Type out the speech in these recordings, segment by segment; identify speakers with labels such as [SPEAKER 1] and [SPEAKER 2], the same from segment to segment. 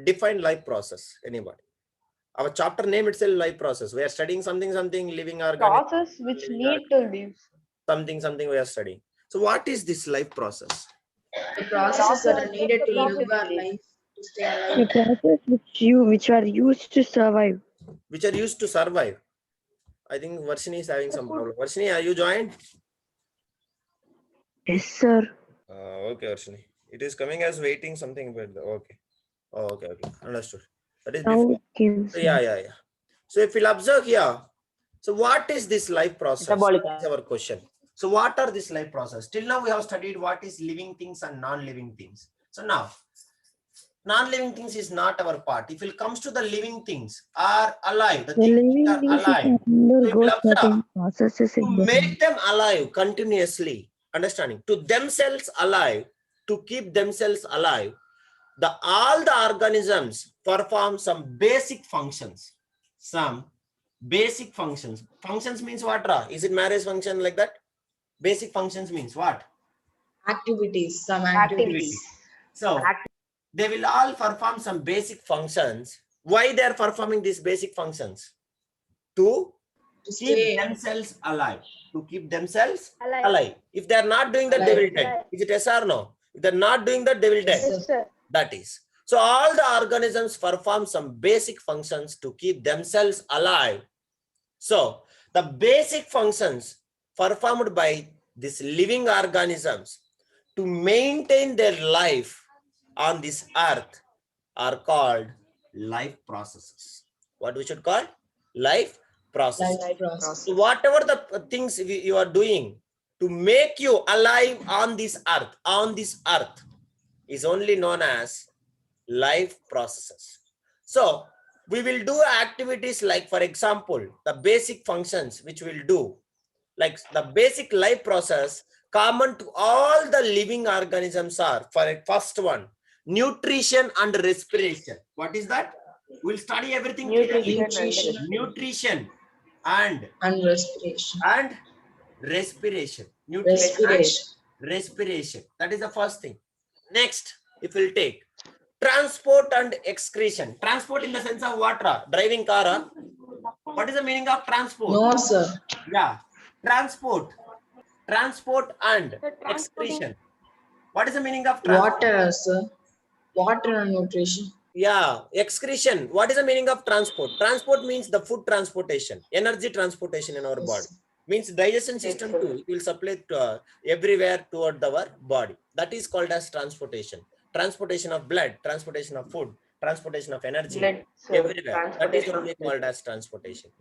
[SPEAKER 1] define life process? Anybody? Our chapter name itself life process. We are studying something living organism.
[SPEAKER 2] Process which
[SPEAKER 1] living
[SPEAKER 2] need to live.
[SPEAKER 1] something we are studying. So what is this life process?
[SPEAKER 3] The processes that are
[SPEAKER 2] Process
[SPEAKER 3] needed to
[SPEAKER 2] process
[SPEAKER 3] live our
[SPEAKER 2] live.
[SPEAKER 3] life, to stay alive.
[SPEAKER 4] The process which are used to survive.
[SPEAKER 1] Which are used to survive. I think Varshini is having some problem. Varshini, are you joined?
[SPEAKER 4] Yes, sir.
[SPEAKER 1] Okay, Varshini. It is coming as waiting something, but okay. Oh, okay. Understood. That is
[SPEAKER 4] Now
[SPEAKER 1] before.
[SPEAKER 4] it came, sir.
[SPEAKER 1] Yeah. So if you'll observe here, so what is this life process? Is our question. So what are this life process? Till now we have studied what is living things and non-living things. So now, non-living things is not our part. If it comes to the living things are alive, the
[SPEAKER 4] The
[SPEAKER 1] things
[SPEAKER 4] living
[SPEAKER 1] are
[SPEAKER 4] things
[SPEAKER 1] alive.
[SPEAKER 4] undergo
[SPEAKER 1] So
[SPEAKER 4] certain processes
[SPEAKER 1] to
[SPEAKER 4] in their
[SPEAKER 1] make them alive continuously, understanding, to themselves alive, to keep themselves alive, all the organisms perform some basic functions. Some basic functions. Functions means what, Ra? Is it marriage function like that? Basic functions means what?
[SPEAKER 3] Activities, some activities.
[SPEAKER 1] So they will all perform some basic functions. Why they are performing these basic functions? To keep themselves alive. To keep themselves alive. If they are not doing that, they will die. Is it yes or no? If they are not doing that, they will die.
[SPEAKER 2] Yes, sir.
[SPEAKER 1] That is. So all the organisms perform some basic functions to keep themselves alive. So the basic functions performed by these living organisms to maintain their life on this earth are called life processes. What we should call? Life processes.
[SPEAKER 3] Life process.
[SPEAKER 1] So whatever the things you are doing to make you alive on this earth is only known as life processes. So we will do activities like, for example, the basic functions which we'll do, like the basic life process common to all the living organisms are, for first one, nutrition and respiration. What is that? We'll study everything clearly. Nutrition and
[SPEAKER 3] respiration.
[SPEAKER 1] And respiration. Nutrition
[SPEAKER 3] Respiration.
[SPEAKER 1] and respiration. That is the first thing. Next, if we'll take transport and excretion. Transport in the sense of water, driving car. What is the meaning of transport?
[SPEAKER 3] No, sir.
[SPEAKER 1] Yeah, transport and excretion. What is the meaning of transport?
[SPEAKER 3] Water, sir. Water and nutrition.
[SPEAKER 1] Yeah, excretion. What is the meaning of transport? Transport means the food transportation, energy transportation in our body. Means digestion system too. It will supply to, everywhere toward our body. That is called as transportation. Transportation of blood, transportation of food, transportation of energy, everywhere. That is only called as transportation.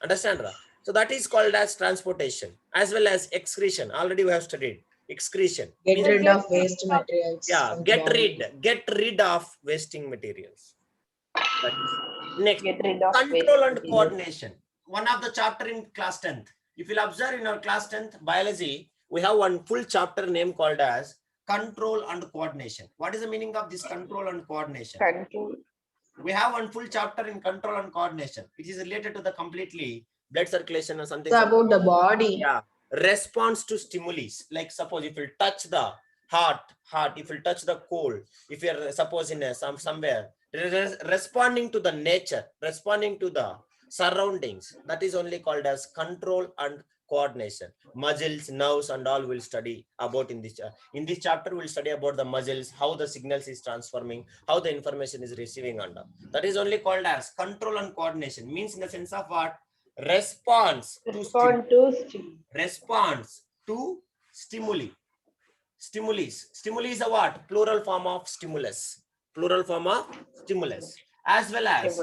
[SPEAKER 1] Understand, Ra? So that is called as transportation, as well as excretion. Already we have studied excretion.
[SPEAKER 3] Get rid of waste materials.
[SPEAKER 1] Yeah, get rid of wasting materials. Next, control and coordination. One of the chapter in class 10th. If you'll observe in our class 10th biology, we have one full chapter name called as control and coordination. What is the meaning of this control and coordination?
[SPEAKER 2] Control.
[SPEAKER 1] We have one full chapter in control and coordination, which is related to the completely blood circulation or something.
[SPEAKER 3] It's about the body.
[SPEAKER 1] Yeah, response to stimuli. Like suppose if you touch the heart, if you touch the cold, if you are suppose in a, somewhere, responding to the nature, responding to the surroundings, that is only called as control and coordination. Muscles, nerves, and all will study about in this chapter. We'll study about the muscles, how the signals is transforming, how the information is receiving, and all. That is only called as control and coordination. Means in the sense of what? Response to stimuli. Stimuli is a what? Plural form of stimulus. As well as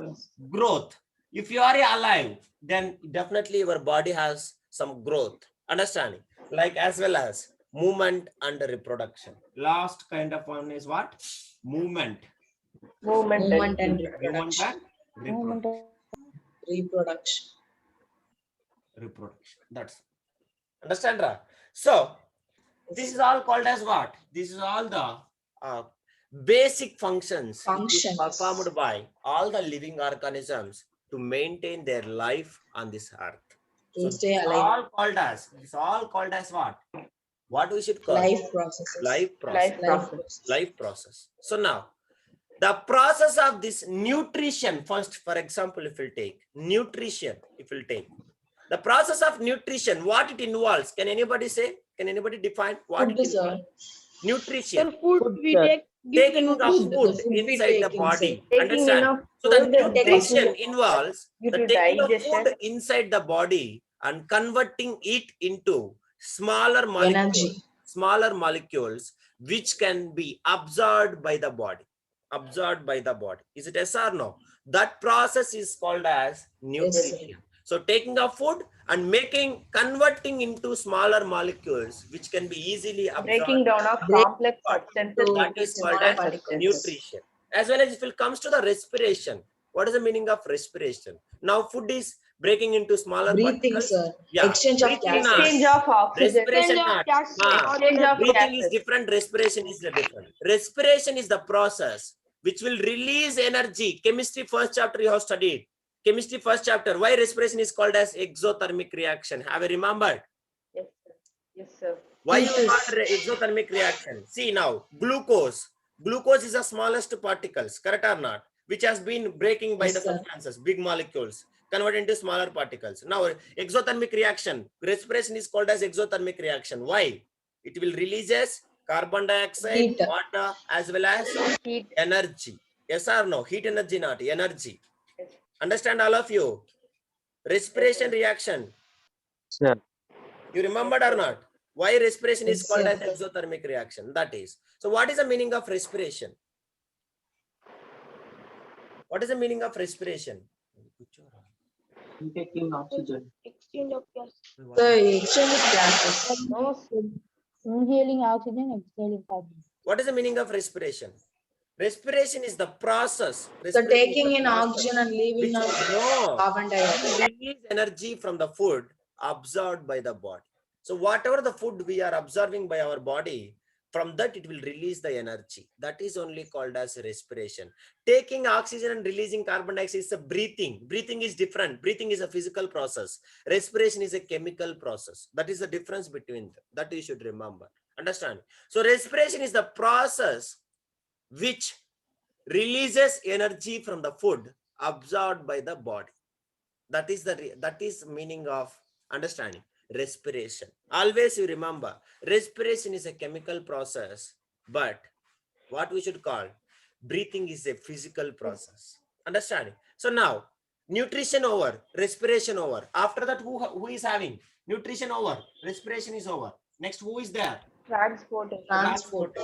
[SPEAKER 1] growth. If you are alive, then definitely your body has some growth. Understanding? Like as well as movement and reproduction. Last kind of one is what? Movement
[SPEAKER 3] and
[SPEAKER 1] reproduction. That's understand, Ra? So this is all called as what? This is all the basic functions performed by all the living organisms to maintain their life on this earth.
[SPEAKER 3] To stay alive.
[SPEAKER 1] It's all called as what? What we should call
[SPEAKER 3] life processes.
[SPEAKER 1] Life process. So now The process of this nutrition, first, for example, if we'll take nutrition, the process of nutrition, what it involves, can anybody say? Can anybody define what
[SPEAKER 3] Food,
[SPEAKER 1] it
[SPEAKER 3] sir.
[SPEAKER 1] involves? Nutrition,
[SPEAKER 2] Food we take
[SPEAKER 1] taking of
[SPEAKER 3] food, the
[SPEAKER 1] food
[SPEAKER 3] food we
[SPEAKER 1] inside the
[SPEAKER 3] take
[SPEAKER 1] body.
[SPEAKER 3] inside.
[SPEAKER 2] taking
[SPEAKER 1] Understand?
[SPEAKER 2] enough
[SPEAKER 1] So the
[SPEAKER 2] food and
[SPEAKER 1] nutrition
[SPEAKER 2] taking
[SPEAKER 1] involves
[SPEAKER 2] due
[SPEAKER 1] the
[SPEAKER 2] to
[SPEAKER 1] taking of
[SPEAKER 2] digestion.
[SPEAKER 1] food inside the body and converting it into smaller
[SPEAKER 3] Energy.
[SPEAKER 1] molecules which can be absorbed by the body. Absorbed by the body. Is it yes or no? That process is called as nutrition. So taking of food and converting into smaller molecules which can be easily absorbed.
[SPEAKER 2] Breaking down of
[SPEAKER 3] Break-
[SPEAKER 2] complex substances
[SPEAKER 1] That
[SPEAKER 2] into
[SPEAKER 1] is called
[SPEAKER 2] smaller
[SPEAKER 1] as
[SPEAKER 2] particles.
[SPEAKER 1] nutrition. As well as if it comes to the respiration, what is the meaning of respiration? Now food is breaking into smaller
[SPEAKER 3] Breathing,
[SPEAKER 1] particles.
[SPEAKER 3] sir.
[SPEAKER 1] Yeah.
[SPEAKER 3] Exchange of
[SPEAKER 1] Breathing
[SPEAKER 3] gases.
[SPEAKER 1] not.
[SPEAKER 2] Exchange of oxygen.
[SPEAKER 1] Respiration not.
[SPEAKER 2] Exchange of
[SPEAKER 1] Breathing is
[SPEAKER 2] gases.
[SPEAKER 1] different, respiration is different. Respiration is the process which will release energy. Chemistry first chapter you have studied. Chemistry first chapter. Why respiration is called as exothermic reaction? Have you remembered?
[SPEAKER 2] Yes, sir. Yes, sir.
[SPEAKER 1] Why you
[SPEAKER 3] Yes.
[SPEAKER 1] call exothermic reaction? See now, glucose. Glucose is the smallest particles, correct or not? Which has been breaking by
[SPEAKER 3] Yes,
[SPEAKER 1] the
[SPEAKER 3] sir.
[SPEAKER 1] substances, big molecules, converted into smaller particles. Now, exothermic reaction, respiration is called as exothermic reaction. Why? It will releases carbon dioxide,
[SPEAKER 3] Heat.
[SPEAKER 1] water, as well as
[SPEAKER 2] Heat.
[SPEAKER 1] energy. Yes or no? Heat energy, not energy.
[SPEAKER 2] Yes.
[SPEAKER 1] Understand all of you? Respiration reaction.
[SPEAKER 5] Sir.
[SPEAKER 1] You remembered or not? Why respiration is
[SPEAKER 3] Yes,
[SPEAKER 1] called
[SPEAKER 3] sir.
[SPEAKER 1] as exothermic reaction? That is. So what is the meaning of respiration? What is the meaning of respiration?
[SPEAKER 5] Taking oxygen.
[SPEAKER 6] Exchange of gas.
[SPEAKER 3] The exchange of gases.
[SPEAKER 2] No, sir.
[SPEAKER 6] Inhaling oxygen, exhaling carbon.
[SPEAKER 1] What is the meaning of respiration? Respiration is the process.
[SPEAKER 3] So
[SPEAKER 1] Respiration is
[SPEAKER 3] taking
[SPEAKER 1] the
[SPEAKER 3] in
[SPEAKER 1] process
[SPEAKER 3] oxygen and leaving
[SPEAKER 1] which
[SPEAKER 3] out
[SPEAKER 1] no,
[SPEAKER 3] carbon dioxide.
[SPEAKER 1] release energy from the food absorbed by the body. So whatever the food we are absorbing by our body, from that it will release the energy. That is only called as respiration. Taking oxygen and releasing carbon dioxide is a breathing. Breathing is different. Breathing is a physical process. Respiration is a chemical process. That is the difference between them. That you should remember. Understand? So respiration is the process which releases energy from the food absorbed by the body. That is meaning of understanding respiration. Always you remember, respiration is a chemical process, but what we should call breathing is a physical process. Understanding? So now nutrition over, respiration over. After that, who is having nutrition over, respiration is over. Next, who is there?
[SPEAKER 2] Transportation.
[SPEAKER 3] Transport.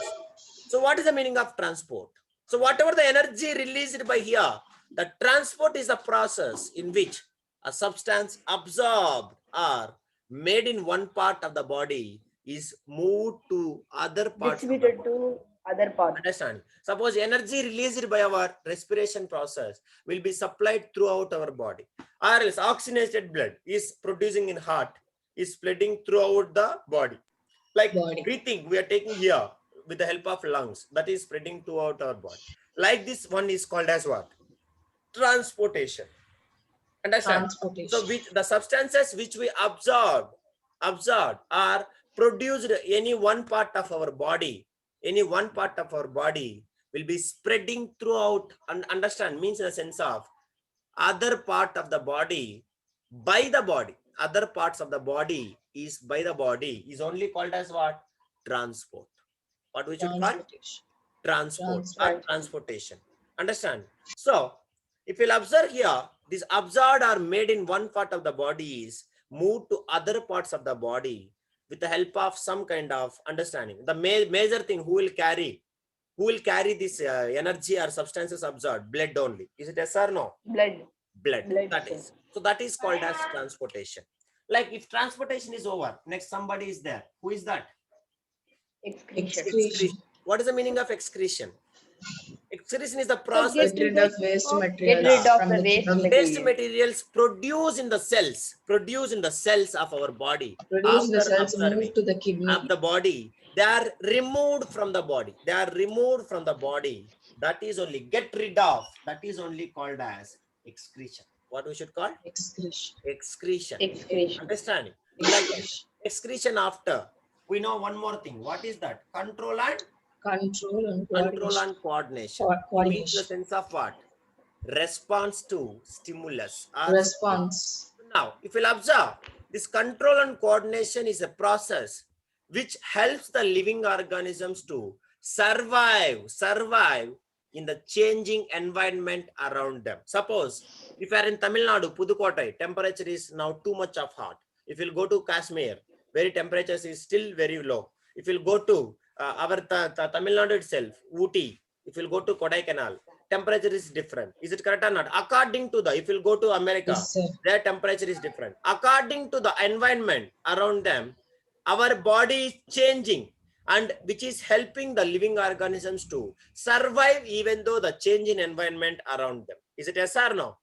[SPEAKER 1] So what is the meaning of transport? So whatever the energy released by here, the transport is the process in which a substance absorbed or made in one part of the body is moved to other parts of the
[SPEAKER 2] Distributed
[SPEAKER 1] body.
[SPEAKER 2] to other parts.
[SPEAKER 1] Understand? Suppose energy released by our respiration process will be supplied throughout our body, or else oxygenated blood is producing in heart, is spreading throughout the body. Like
[SPEAKER 3] Body.
[SPEAKER 1] breathing, we are taking here with the help of lungs, that is spreading throughout our body. Like this one is called as what? Transportation. Understand?
[SPEAKER 3] Transportation.
[SPEAKER 1] So which the substances which we absorb are produced any one part of our body, will be spreading throughout, and understand means in the sense of other part of the body by the body. Other parts of the body is by the body is only called as what? Transport. What we should call?
[SPEAKER 3] Transportation.
[SPEAKER 1] Transport or
[SPEAKER 2] Transport.
[SPEAKER 1] transportation. Understand? So if you'll observe here, these absorbed are made in one part of the body is moved to other parts of the body with the help of some kind of understanding. The major thing who will carry this energy or substances absorbed? Blood only. Is it yes or no?
[SPEAKER 2] Blood.
[SPEAKER 1] Blood.
[SPEAKER 2] Blood,
[SPEAKER 1] That
[SPEAKER 2] sir.
[SPEAKER 1] is. So that is called as transportation. Like if transportation is over, next somebody is there. Who is that?
[SPEAKER 2] Excretion.
[SPEAKER 3] Excretion.
[SPEAKER 1] What is the meaning of excretion? Excretion is the process.
[SPEAKER 3] Get rid of waste
[SPEAKER 2] Get
[SPEAKER 3] materials.
[SPEAKER 2] rid of
[SPEAKER 3] from
[SPEAKER 2] the waste
[SPEAKER 3] kidney.
[SPEAKER 1] Waste
[SPEAKER 2] material.
[SPEAKER 1] materials produced in the cells of our body.
[SPEAKER 3] Produce the
[SPEAKER 1] After
[SPEAKER 3] cells
[SPEAKER 1] observing
[SPEAKER 3] move to the kidney.
[SPEAKER 1] of the body, they are removed from the body. That is only get rid of. That is only called as excretion. What we should call?
[SPEAKER 3] Excretion.
[SPEAKER 1] Excretion.
[SPEAKER 2] Excretion.
[SPEAKER 1] Understanding? Like
[SPEAKER 3] Excretion.
[SPEAKER 1] excretion after. We know one more thing. What is that? Control and
[SPEAKER 3] Control and
[SPEAKER 1] Control and coordination. It means the
[SPEAKER 3] coordination.
[SPEAKER 1] sense of what? Response to stimulus. Or
[SPEAKER 3] Response.
[SPEAKER 1] now, if you'll observe, this control and coordination is a process which helps the living organisms to survive in the changing environment around them. Suppose if you are in Tamil Nadu, Pudukottai, temperature is now too much of hot. If you'll go to Kashmir, where temperature is still very low. If you'll go to our Tamil Nadu itself, Ooty, if you'll go to Kodaikanal, temperature is different. Is it correct or not? According to the, if you'll go to America,
[SPEAKER 3] Yes, sir.
[SPEAKER 1] their temperature is different. According to the environment around them, our body is changing, and which is helping the living organisms to survive even though the change in environment around them. Is it yes or no?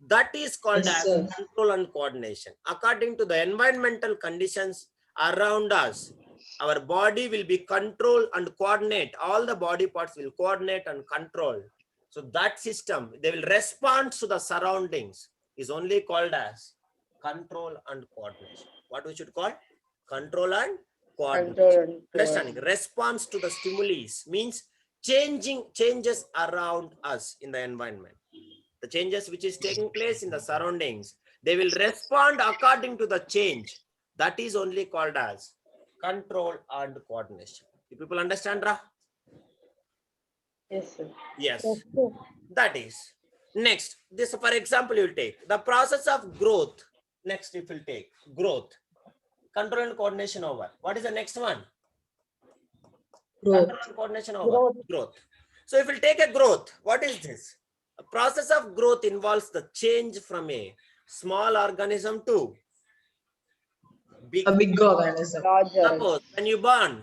[SPEAKER 1] That is called
[SPEAKER 3] Yes,
[SPEAKER 1] as
[SPEAKER 3] sir.
[SPEAKER 1] control and coordination. According to the environmental conditions around us, our body will be control and coordinate. All the body parts will coordinate and control. So that system, they will respond to the surroundings, is only called as control and coordination. What we should call? Control and coordination.
[SPEAKER 2] Control and
[SPEAKER 1] Understanding? Response to the stimuli means changes around us in the environment. The changes which is taking place in the surroundings, they will respond according to the change. That is only called as control and coordination. You people understand, Ra?
[SPEAKER 2] Yes, sir.
[SPEAKER 1] Yes.
[SPEAKER 6] Yes, sir.
[SPEAKER 1] That is. Next, this for example, you'll take the process of growth. Next, if you'll take growth, control and coordination over. What is the next one?
[SPEAKER 3] Growth.
[SPEAKER 1] Control and coordination over. Growth. So if we'll take a growth, what is this? A process of growth involves the change from a small organism to big.
[SPEAKER 3] A big organism.
[SPEAKER 2] Larger.
[SPEAKER 1] Suppose when you born,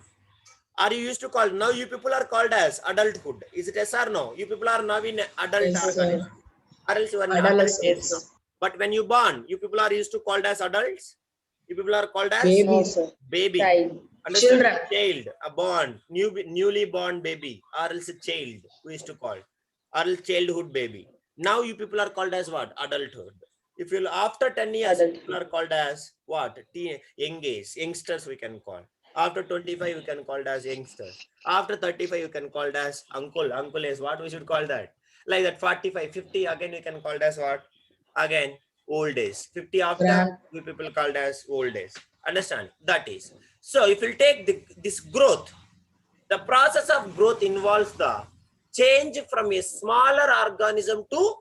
[SPEAKER 1] are you used to call, now you people are called as adulthood. Is it yes or no? You people are now in adult
[SPEAKER 3] Yes, sir.
[SPEAKER 1] organism. Or else you are in adult
[SPEAKER 3] Adolescents.
[SPEAKER 1] age now. But when you born, you people are used to called as adults. You people are called as
[SPEAKER 3] Baby.
[SPEAKER 2] No, sir.
[SPEAKER 1] baby.
[SPEAKER 2] Child.
[SPEAKER 1] Understand?
[SPEAKER 3] Children.
[SPEAKER 1] Child, a born, newly born baby, or else a child, we used to call, or else childhood baby. Now you people are called as what? Adulthood. If you after 10 years,
[SPEAKER 2] Adult.
[SPEAKER 1] people are called as what? Young age, youngsters we can call. After 25, you can call it as youngsters. After 35, you can call it as uncle. Uncle is what we should call that. Like that 45, 50, again you can call it as what? Again, old days. 50 after,
[SPEAKER 3] Grand.
[SPEAKER 1] you people called as old days. Understand? That is. So if you take this growth, the process of growth involves the change from a smaller organism to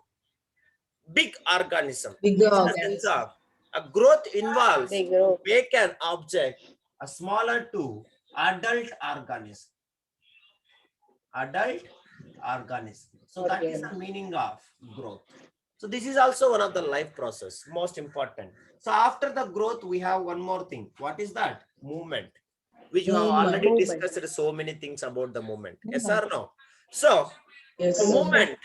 [SPEAKER 1] big organism.
[SPEAKER 3] Bigger
[SPEAKER 1] In the sense
[SPEAKER 3] organism.
[SPEAKER 1] of a growth involves
[SPEAKER 2] They grow.
[SPEAKER 1] make an object a smaller to adult organism. Adult organism. So that is the meaning of growth. So this is also one of the life process, most important. So after the growth, we have one more thing. What is that? Movement, which you have already
[SPEAKER 2] Movement.
[SPEAKER 1] discussed so many things about the movement. Yes or no? So
[SPEAKER 3] Yes,
[SPEAKER 1] the
[SPEAKER 3] sir.
[SPEAKER 1] movement,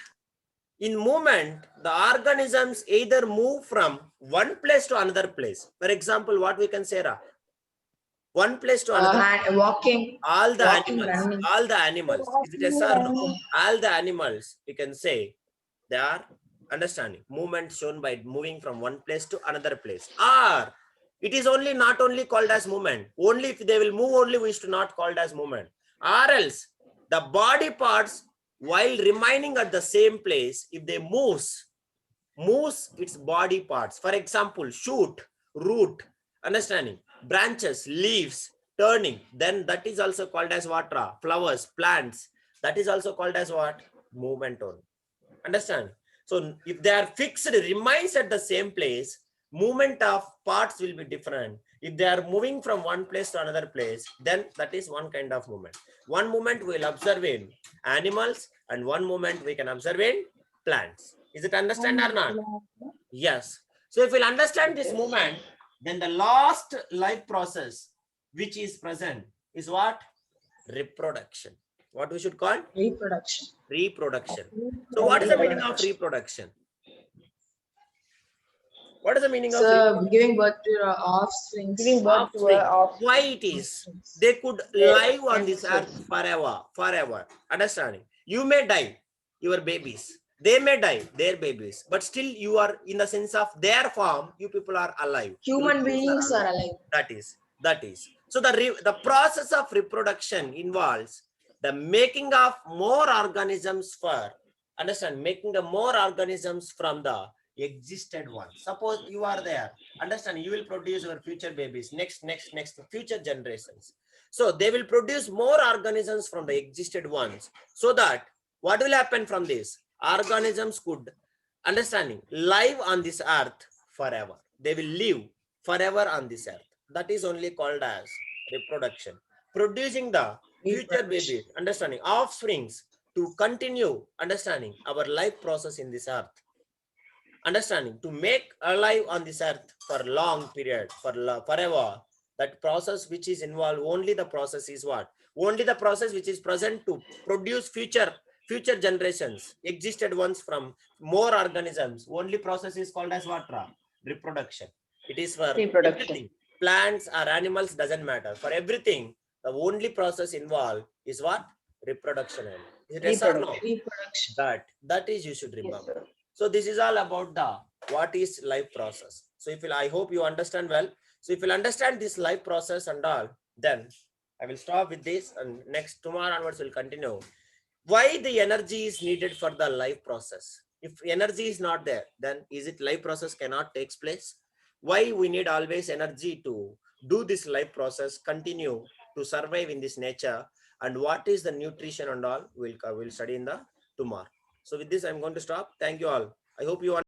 [SPEAKER 1] in movement, the organisms either move from one place to another place. For example, what we can say, Ra? One place to another.
[SPEAKER 3] Walking.
[SPEAKER 1] All the
[SPEAKER 3] walking,
[SPEAKER 1] animals,
[SPEAKER 3] running.
[SPEAKER 1] all the animals. Is it yes or no? All the animals, we can say, they are understanding movement shown by moving from one place to another place. Or it is only not only called as movement. Only if they will move, only we should not called as movement. Or else the body parts, while remaining at the same place, if they moves its body parts. For example, shoot, root, understanding, branches, leaves, turning, then that is also called as what? Flowers, plants. That is also called as what? Movement only. Understand? So if they are fixed, remains at the same place, movement of parts will be different. If they are moving from one place to another place, then that is one kind of movement. One movement we will observe in animals, and one movement we can observe in plants. Is it understand or not? Yes. So if we'll understand this movement, then the last life process which is present is what? Reproduction. What we should call?
[SPEAKER 3] Reproduction.
[SPEAKER 1] Reproduction. So what is the meaning of reproduction? What is the meaning of
[SPEAKER 3] So giving birth to offspring.
[SPEAKER 2] Giving birth to
[SPEAKER 1] offspring?
[SPEAKER 2] a offspring.
[SPEAKER 1] Why it is? They could live on this earth forever. Understanding? You may die, your babies. They may die, their babies. But still you are, in the sense of their form, you people are alive.
[SPEAKER 3] Human beings are alive.
[SPEAKER 1] That is. So the process of reproduction involves the making of more organisms for, understand, making the more organisms from the existed one. Suppose you are there, understand, you will produce your future babies, next future generations. So they will produce more organisms from the existed ones, so that what will happen from this? Organisms could, understanding, live on this earth forever. They will live forever on this earth. That is only called as reproduction. Producing the future
[SPEAKER 3] Reproduction.
[SPEAKER 1] babies, understanding, offsprings to continue, understanding, our life process in this earth. Understanding, to make alive on this earth for long period, forever. That process which is involved, only the process is what? Only the process which is present to produce future generations, existed ones from more organisms. Only process is called as what? Reproduction. It is for
[SPEAKER 2] Reproduction.
[SPEAKER 1] everything. Plants or animals, doesn't matter. For everything, the only process involved is what? Reproduction. Is it yes or no?
[SPEAKER 2] Reproduction.
[SPEAKER 3] Reproduction.
[SPEAKER 1] That is you should
[SPEAKER 2] Yes,
[SPEAKER 1] remember.
[SPEAKER 2] sir.
[SPEAKER 1] So this is all about the what is life process. So if I hope you understand well. So if you understand this life process and all, then I will stop with this, and next tomorrow onwards we'll continue. Why the energy is needed for the life process? If energy is not there, then is it life process cannot takes place? Why we need always energy to do this life process, continue to survive in this nature, and what is the nutrition and all, we'll study in the tomorrow. So with this, I'm going to stop. Thank you all. I hope you